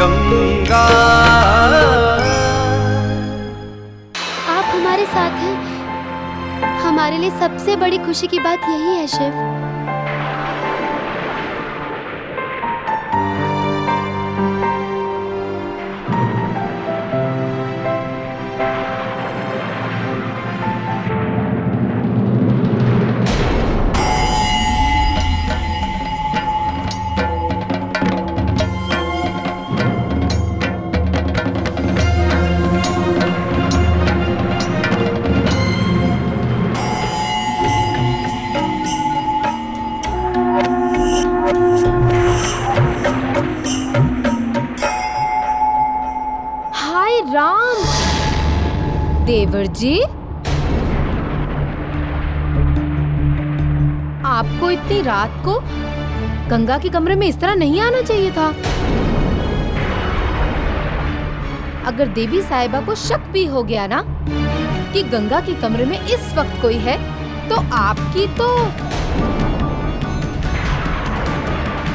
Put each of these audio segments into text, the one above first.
गंगा। आप हमारे साथ हैं, हमारे लिए सबसे बड़ी खुशी की बात यही है शिव। देवर जी, आपको इतनी रात को गंगा के कमरे में इस तरह नहीं आना चाहिए था। अगर देवी साहिबा को शक भी हो गया ना कि गंगा के कमरे में इस वक्त कोई है, तो आपकी तो।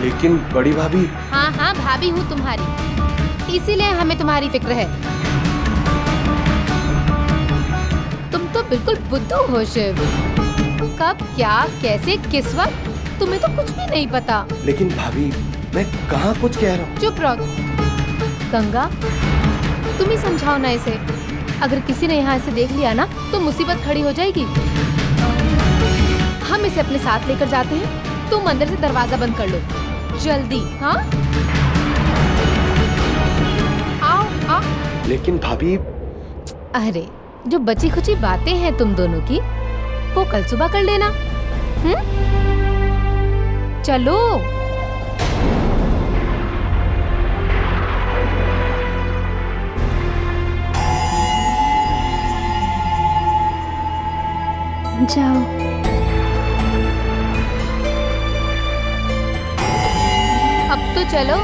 लेकिन बड़ी भाभी। हाँ हाँ, भाभी हूँ तुम्हारी, इसीलिए हमें तुम्हारी फिक्र है। तुम तो बिल्कुल बुद्धू हो शिव। कब क्या कैसे किस वक्त तुम्हें तो कुछ भी नहीं पता। लेकिन भाभी, मैं कहाँ कुछ कह रहा हूँ। चुप रहो। गंगा, तुम ही समझाओ ना इसे। अगर किसी ने यहाँ इसे देख लिया ना तो मुसीबत खड़ी हो जाएगी। हम इसे अपने साथ लेकर जाते हैं, तुम अंदर से दरवाजा बंद कर लो जल्दी। हाँ, आओ आओ। लेकिन भाभी। अरे, जो बची खुची बातें हैं तुम दोनों की, वो कल सुबह कर लेना। चलो। जाओ। अब तो चलो।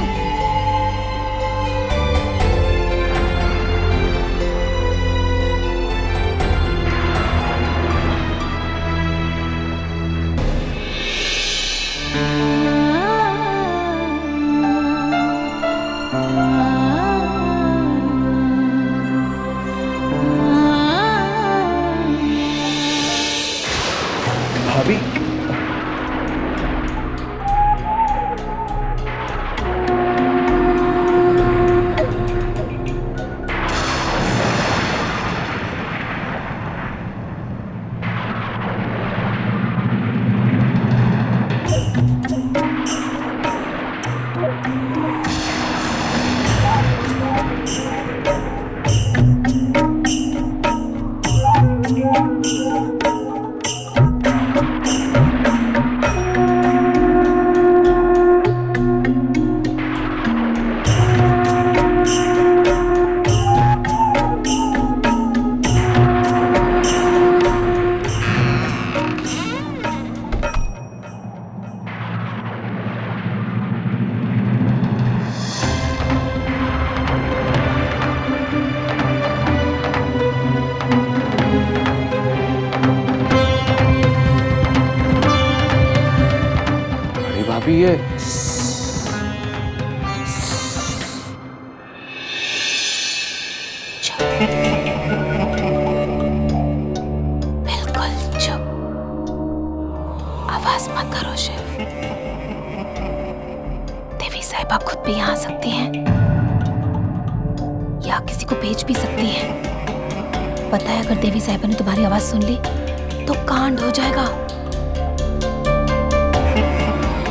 भाभी, ये बिल्कुल चुप, आवाज मत करो शिव। देवी साहिबा खुद भी यहाँ आ सकती हैं या किसी को भेज भी सकती हैं। पता है, अगर देवी साहिबा ने तुम्हारी आवाज सुन ली तो कांड हो जाएगा।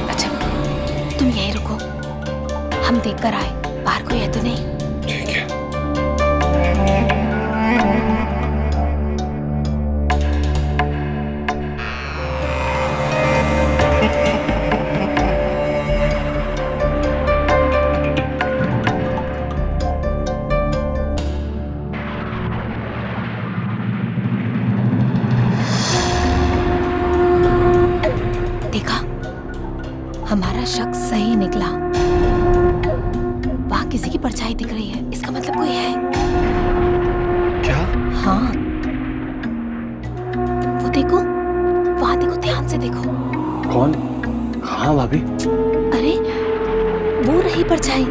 अच्छा, तुम यहीं रुको, हम देख कर आए बाहर कोई है तो नहीं। ठीक है। हमारा शक सही निकला। वहां किसी की परछाई दिख रही है, इसका मतलब कोई है। क्या? हाँ, वो देखो, वहां देखो, ध्यान से देखो। कौन? हाँ भाभी। अरे, वो रही परछाई।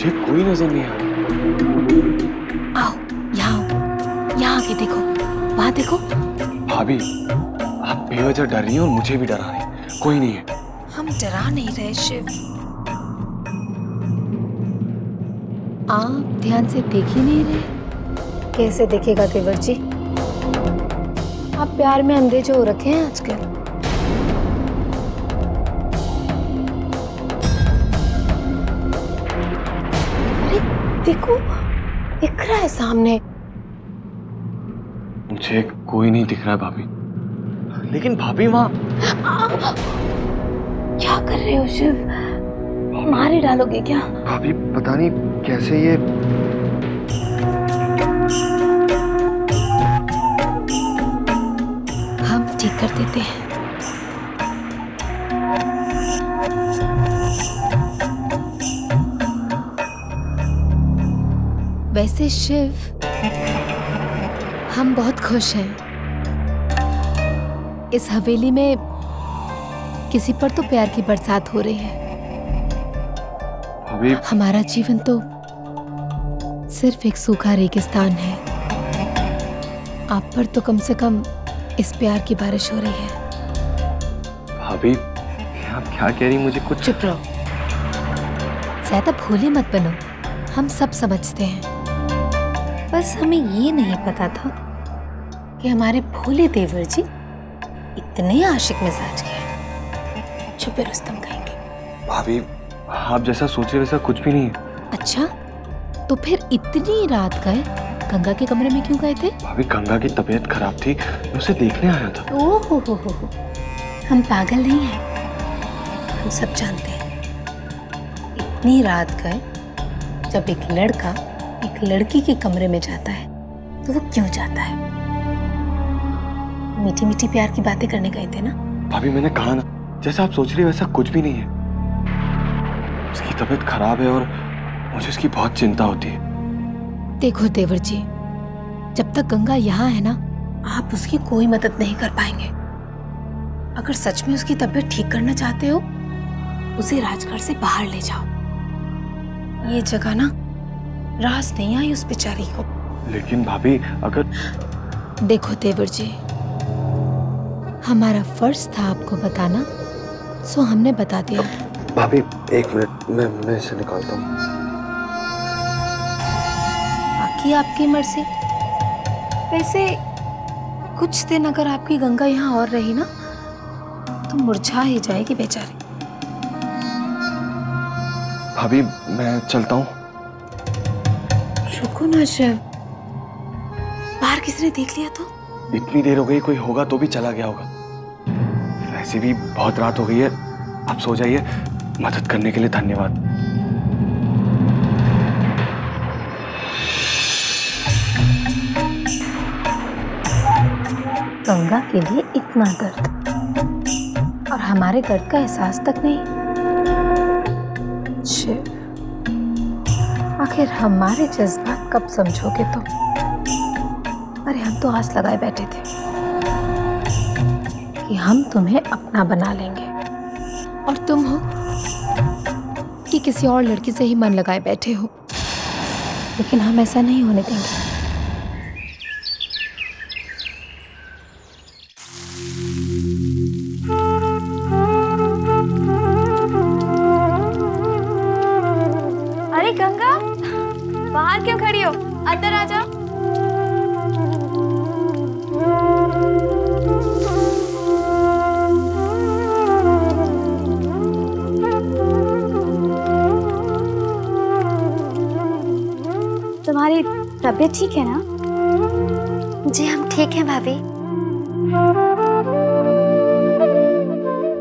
मुझे कोई नजर नहीं आ रहा। आओ, यहाँ आके देखो, वहाँ देखो। भाभी, आप बेवजह डर रही हैं और मुझे भी डरा रही हैं। कोई नहीं है। हम डरा नहीं रहे शिव। आप ध्यान से देख ही नहीं रहे। कैसे देखेगा तेवर जी? आप प्यार में अंधे जो हो रखे हैं आजकल। अरे देखो, दिख रहा है सामने। मुझे कोई नहीं दिख रहा है भाभी। लेकिन भाभी वहाँ। क्या कर रहे हो शिव? मारे डालोगे क्या? भाभी पता नहीं कैसे ये। हम ठीक कर देते हैं। वैसे शिव, हम बहुत खुश हैं। इस हवेली में किसी पर तो प्यार की बरसात हो रही है। भाभी हमारा जीवन तो सिर्फ एक सूखा रेगिस्तान है। आप पर तो कम से कम इस प्यार की बारिश हो रही है। भाभी, आप क्या कह रही? मुझे कुछ। चुप रहो, ज्यादा भोले मत बनो। हम सब समझते हैं। बस हमें ये नहीं पता था कि हमारे भोले देवर जी इतने आशिक मिजाज के हैं। छुपे रुस्तम कहेंगे। भाभी, आप जैसा सोच रहे वैसा कुछ भी नहीं है। अच्छा, तो फिर इतनी रात गए गंगा के कमरे में क्यों गए थे? भाभी, गंगा की तबीयत खराब थी, मैं उसे देखने आया था। ओहो हो, हम पागल नहीं हैं। हम सब जानते हैं। इतनी रात गए, जब एक लड़का एक लड़की के कमरे में जाता है तो वो क्यों जाता है? मीठी मीठी प्यार की बातें करने गए थे ना। भाभी, मैंने कहा ना, जैसा आप सोच रही है वैसा कुछ भी नहीं है। उसकी तबीयत खराब है और मुझे उसकी बहुत चिंता होती है। देखो देवर जी, जब तक गंगा यहाँ है ना, आप उसकी कोई मदद नहीं कर पाएंगे। अगर सच में उसकी तबीयत ठीक करना चाहते हो, उसे राजघर से बाहर ले जाओ। ये जगह ना रास नहीं आई उस बेचारी को। लेकिन भाभी, अगर। देखो देवर जी, हमारा फर्ज था आपको बताना, सो हमने बता दिया। भाभी, एक मिनट, मैं इसे निकालता हूँ। बाकी आपकी मर्जी। वैसे कुछ दिन अगर आपकी गंगा यहाँ और रही ना, तो मुरझा ही जाएगी बेचारी। भाभी, मैं चलता हूँ। रुको ना शिव, बाहर किसने देख लिया तो? इतनी देर हो गई, कोई होगा तो भी चला गया होगा। वैसे भी बहुत रात हो गई है, आप सो जाइए। मदद करने के लिए धन्यवाद। गंगा के लिए इतना दर्द और हमारे दर्द का एहसास तक नहीं। शिव, आखिर हमारे जज्बात कब समझोगे तुम? अरे हम तो आस लगाए बैठे थे कि हम तुम्हें अपना बना लेंगे। और तुम हो कि किसी और लड़की से ही मन लगाए बैठे हो। लेकिन हम ऐसा नहीं होने देंगे। अरे गंगा, बाहर क्यों खड़ी हो? अंदर आ जाओ। तुम्हारी तबीयत ठीक है ना? जी हम ठीक हैं भाभी।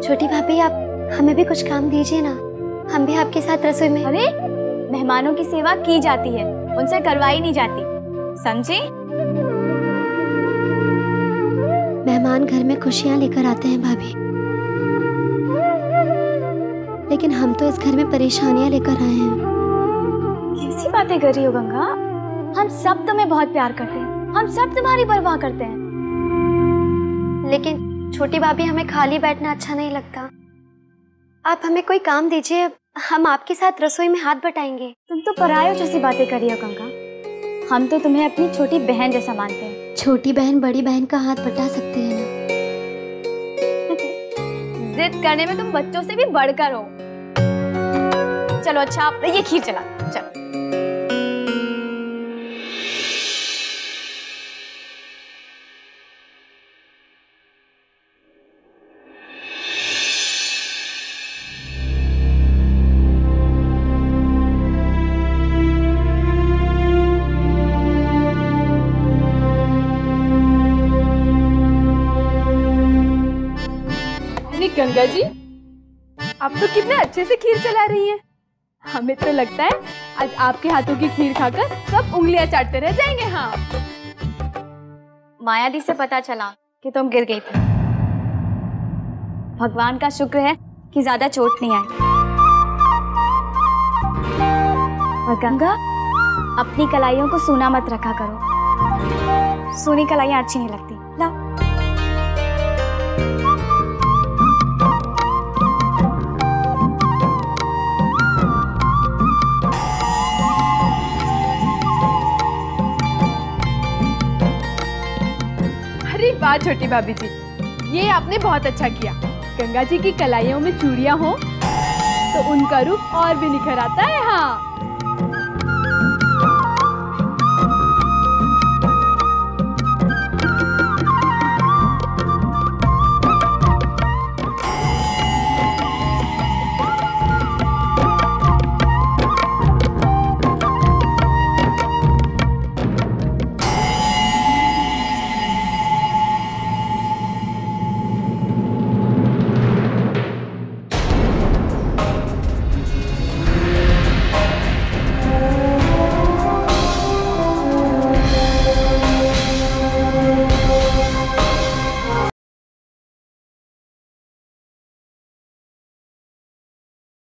छोटी भाभी, आप हमें भी कुछ काम दीजिए ना, हम भी आपके साथ रसोई में। अरे, मेहमानों की सेवा की जाती है, उनसे करवाई नहीं जाती, समझी? मेहमान घर में खुशियां लेकर आते हैं भाभी, लेकिन हम तो इस घर में परेशानियां लेकर आए हैं। कैसी बातें कर रही हो गंगा? हम सब तुम्हें बहुत प्यार करते हैं, हम सब तुम्हारी परवाह करते हैं। लेकिन छोटी भाभी, हमें खाली बैठना अच्छा नहीं लगता। आप हमें कोई काम दीजिए, हम आपके साथ रसोई में हाथ बटाएंगे। तुम तो परायों जैसी बातें कर रही हो गंगा। हम तो तुम्हें अपनी छोटी बहन जैसा मानते हैं। छोटी बहन बड़ी बहन का हाथ बटा सकती है ना। जिद करने में तुम बच्चों से भी बढ़कर हो। चलो अच्छा, ये खीर चला। चलो गंगा जी, आप तो कितने अच्छे से खीर चला रही हैं। हमें तो लगता है आज आपके हाथों की खीर खाकर सब उंगलियां चाटते रह जाएंगे। हाँ, माया दी से पता चला कि तुम गिर गई थी। भगवान का शुक्र है कि ज्यादा चोट नहीं आई। और गंगा, अपनी कलाइयों को सूना मत रखा करो। सूनी कलाइयां अच्छी नहीं लगती। लाओ। वाह छोटी भाभी जी, ये आपने बहुत अच्छा किया। गंगा जी की कलाइयों में चूड़ियां हो तो उनका रूप और भी निखर आता है। हाँ।